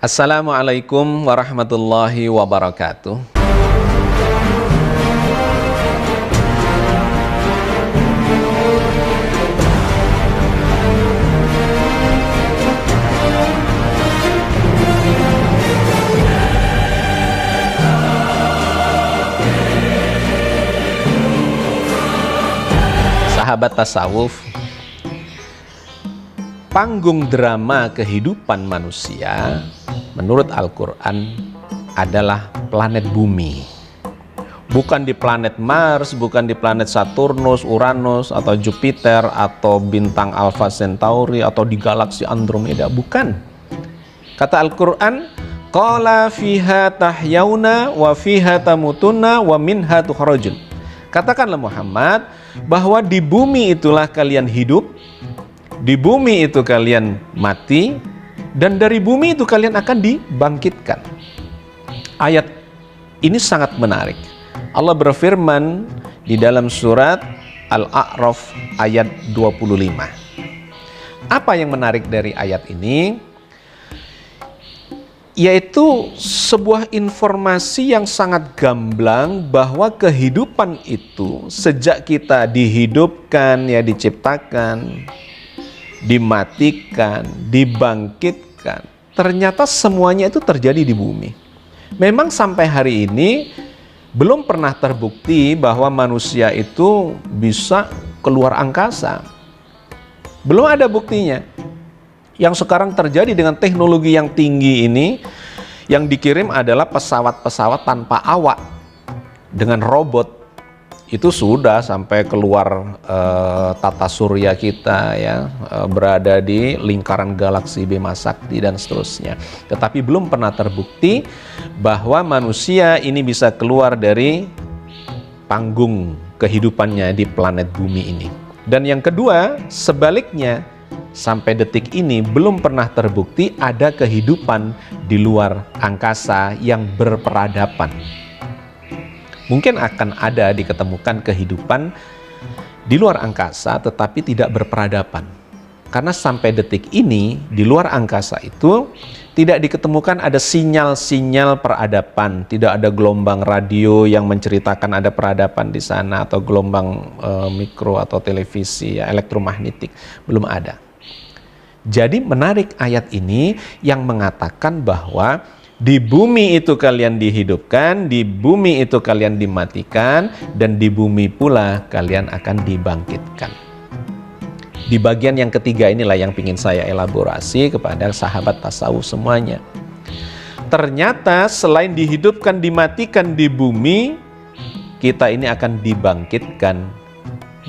Assalamualaikum warahmatullahi wabarakatuh. Sahabat tasawuf, panggung drama kehidupan manusia menurut Al-Quran adalah planet bumi. Bukan di planet Mars, bukan di planet Saturnus, Uranus, atau Jupiter, atau bintang Alpha Centauri, atau di galaksi Andromeda. Bukan. Kata Al-Quran, qala fiha tahyauna wa fiha tamutunna wa minha tukhrajun. Katakanlah Muhammad, bahwa di bumi itulah kalian hidup, di bumi itu kalian mati, dan dari bumi itu kalian akan dibangkitkan. Ayat ini sangat menarik. Allah berfirman di dalam surat Al-A'raf ayat 25. Apa yang menarik dari ayat ini? Yaitu sebuah informasi yang sangat gamblang bahwa kehidupan itu sejak kita dihidupkan, diciptakan, dimatikan, dibangkitkan, ternyata semuanya itu terjadi di bumi. Memang sampai hari ini belum pernah terbukti bahwa manusia itu bisa keluar angkasa. Belum ada buktinya. Yang sekarang terjadi dengan teknologi yang tinggi ini, yang dikirim adalah pesawat-pesawat tanpa awak dengan robot. Itu sudah sampai keluar tata surya kita, berada di lingkaran galaksi Bima Sakti dan seterusnya. Tetapi belum pernah terbukti bahwa manusia ini bisa keluar dari panggung kehidupannya di planet bumi ini. Dan yang kedua, sebaliknya, sampai detik ini belum pernah terbukti ada kehidupan di luar angkasa yang berperadaban. Mungkin akan ada diketemukan kehidupan di luar angkasa tetapi tidak berperadaban. Karena sampai detik ini di luar angkasa itu tidak diketemukan ada sinyal-sinyal peradaban. Tidak ada gelombang radio yang menceritakan ada peradaban di sana, atau gelombang mikro atau televisi elektromagnetik. Belum ada. Jadi menarik ayat ini yang mengatakan bahwa di bumi itu kalian dihidupkan, di bumi itu kalian dimatikan, dan di bumi pula kalian akan dibangkitkan. Di bagian yang ketiga inilah yang ingin saya elaborasi kepada sahabat tasawuf semuanya. Ternyata selain dihidupkan, dimatikan di bumi, kita ini akan dibangkitkan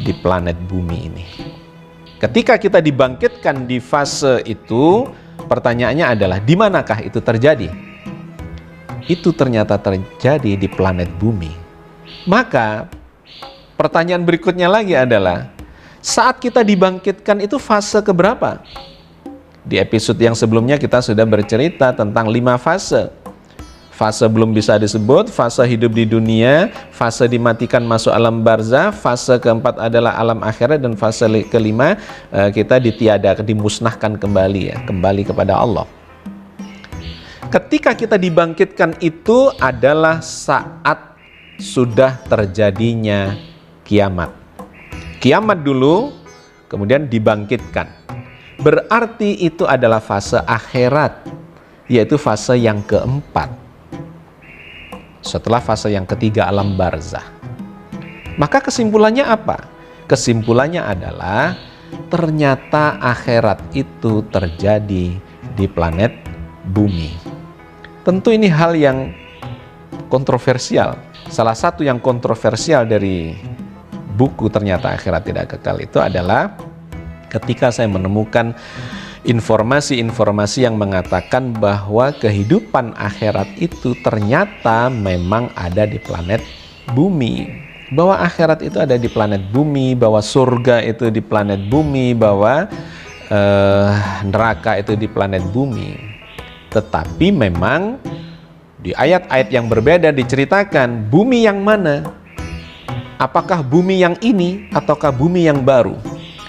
di planet bumi ini. Ketika kita dibangkitkan di fase itu, pertanyaannya adalah di manakah itu terjadi? Itu ternyata terjadi di planet bumi. Maka pertanyaan berikutnya lagi adalah, saat kita dibangkitkan itu fase keberapa? Di episode yang sebelumnya kita sudah bercerita tentang 5 fase. Fase belum bisa disebut, fase hidup di dunia, fase dimatikan masuk alam barzah, fase keempat adalah alam akhirat, dan fase kelima kita ditiadakan, dimusnahkan kembali, kembali kepada Allah. Ketika kita dibangkitkan itu adalah saat sudah terjadinya kiamat. Kiamat dulu, kemudian dibangkitkan. Berarti itu adalah fase akhirat, yaitu fase yang keempat. Setelah fase yang ketiga alam barzah. Maka kesimpulannya apa? Kesimpulannya adalah ternyata akhirat itu terjadi di planet bumi. Tentu ini hal yang kontroversial. Salah satu yang kontroversial dari buku Ternyata Akhirat Tidak Kekal itu adalah ketika saya menemukan informasi-informasi yang mengatakan bahwa kehidupan akhirat itu ternyata memang ada di planet bumi. Bahwa akhirat itu ada di planet bumi, bahwa surga itu di planet bumi, bahwa neraka itu di planet bumi. Tetapi memang di ayat-ayat yang berbeda diceritakan bumi yang mana? Apakah bumi yang ini ataukah bumi yang baru?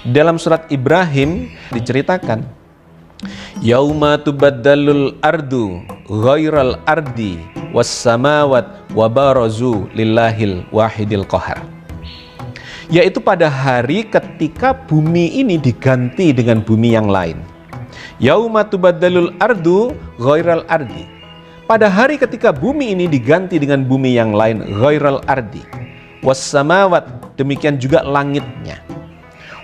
Dalam surat Ibrahim diceritakan Yauma tubaddalul ardu ghairal ardi was samawat wa barazu lillahil wahidil qahar. Yaitu pada hari ketika bumi ini diganti dengan bumi yang lain. Yauma tubaddalul ardu ghairal ardi. Pada hari ketika bumi ini diganti dengan bumi yang lain, ghairal ardi. Was samawat, demikian juga langitnya.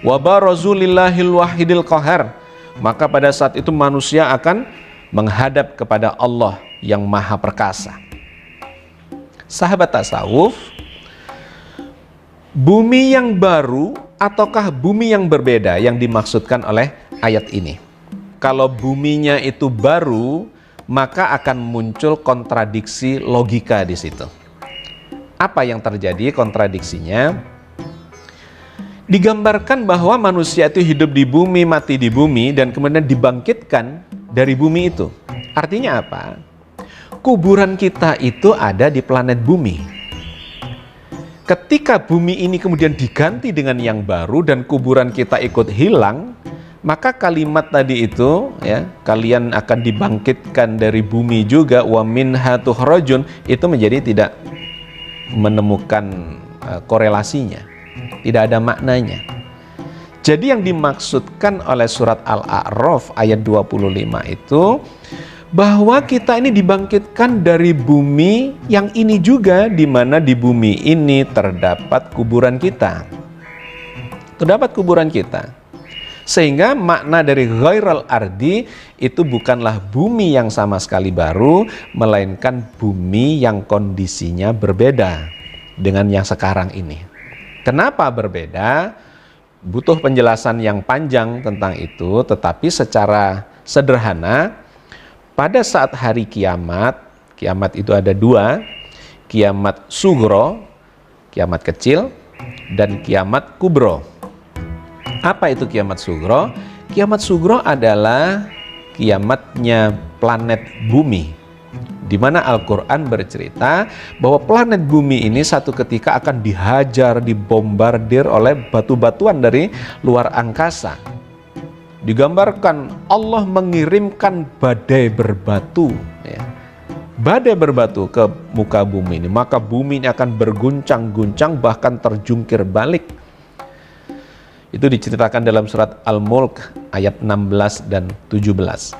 Wa barazu lillahil wahidil qahar. Maka pada saat itu manusia akan menghadap kepada Allah yang maha perkasa. Sahabat tasawuf, bumi yang baru ataukah bumi yang berbeda yang dimaksudkan oleh ayat ini? Kalau buminya itu baru, maka akan muncul kontradiksi logika di situ. Apa yang terjadi kontradiksinya? Digambarkan bahwa manusia itu hidup di bumi, mati di bumi, dan kemudian dibangkitkan dari bumi itu. Artinya apa? Kuburan kita itu ada di planet bumi. Ketika bumi ini kemudian diganti dengan yang baru dan kuburan kita ikut hilang, maka kalimat tadi itu, ya, kalian akan dibangkitkan dari bumi juga, wa minha tukhrajun, itu menjadi tidak menemukan korelasinya. Tidak ada maknanya. Jadi yang dimaksudkan oleh surat Al-A'raf ayat 25 itu bahwa kita ini dibangkitkan dari bumi yang ini juga, di mana di bumi ini terdapat kuburan kita. Terdapat kuburan kita. Sehingga makna dari ghairal ardi itu bukanlah bumi yang sama sekali baru, melainkan bumi yang kondisinya berbeda dengan yang sekarang ini. Kenapa berbeda? Butuh penjelasan yang panjang tentang itu, tetapi secara sederhana, pada saat hari kiamat, kiamat itu ada dua, kiamat sugro, kiamat kecil, dan kiamat kubro. Apa itu kiamat sugro? Kiamat sugro adalah kiamatnya planet bumi, di mana Al-Quran bercerita bahwa planet bumi ini satu ketika akan dihajar, dibombardir oleh batu-batuan dari luar angkasa. Digambarkan Allah mengirimkan badai berbatu, ya. Badai berbatu ke muka bumi ini, maka bumi ini akan berguncang-guncang, bahkan terjungkir balik. Itu diceritakan dalam surat Al-Mulk ayat 16 dan 17.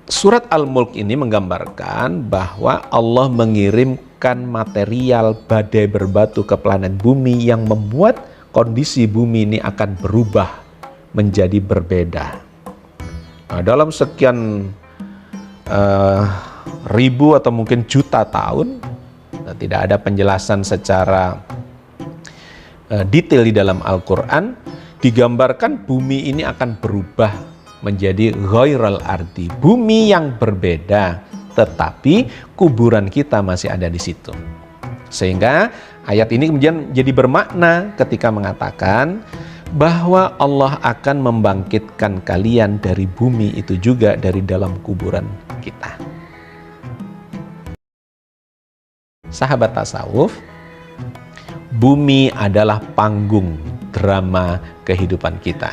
Surat Al-Mulk ini menggambarkan bahwa Allah mengirimkan material badai berbatu ke planet bumi yang membuat kondisi bumi ini akan berubah menjadi berbeda. Nah, dalam sekian ribu atau mungkin juta tahun, tidak ada penjelasan secara detail di dalam Al-Quran, digambarkan bumi ini akan berubah menjadi ghairal ardi, bumi yang berbeda, tetapi kuburan kita masih ada di situ. Sehingga ayat ini kemudian jadi bermakna ketika mengatakan bahwa Allah akan membangkitkan kalian dari bumi itu juga, dari dalam kuburan kita. Sahabat tasawuf, bumi adalah panggung drama kehidupan kita.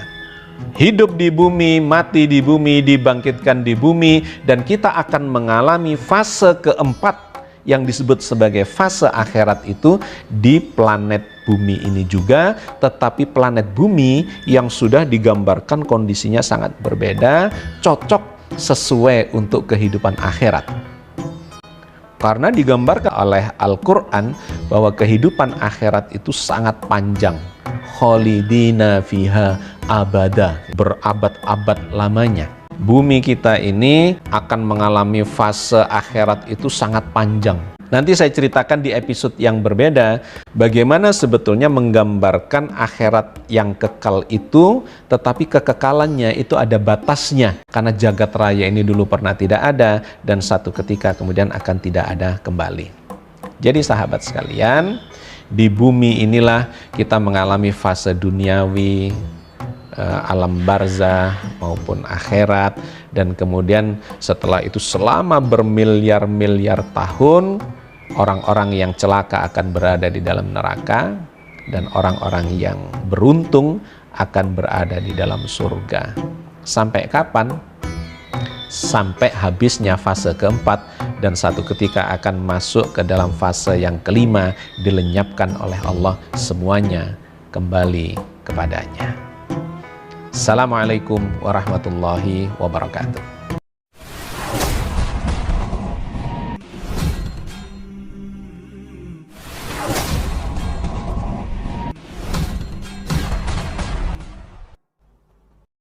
Hidup di bumi, mati di bumi, dibangkitkan di bumi, dan kita akan mengalami fase keempat yang disebut sebagai fase akhirat itu di planet bumi ini juga, tetapi planet bumi yang sudah digambarkan kondisinya sangat berbeda, cocok sesuai untuk kehidupan akhirat. Karena digambarkan oleh Al-Quran bahwa kehidupan akhirat itu sangat panjang. Khalidina fiha abada, berabad-abad lamanya. Bumi kita ini akan mengalami fase akhirat itu sangat panjang. Nanti saya ceritakan di episode yang berbeda bagaimana sebetulnya menggambarkan akhirat yang kekal itu, tetapi kekekalannya itu ada batasnya. Karena jagat raya ini dulu pernah tidak ada dan satu ketika kemudian akan tidak ada kembali. Jadi sahabat sekalian, di bumi inilah kita mengalami fase duniawi, alam barzah maupun akhirat, dan kemudian setelah itu selama bermiliar-miliar tahun orang-orang yang celaka akan berada di dalam neraka dan orang-orang yang beruntung akan berada di dalam surga. Sampai kapan? Sampai habisnya fase keempat, dan satu ketika akan masuk ke dalam fase yang kelima, dilenyapkan oleh Allah semuanya kembali kepadanya. Assalamualaikum warahmatullahi wabarakatuh.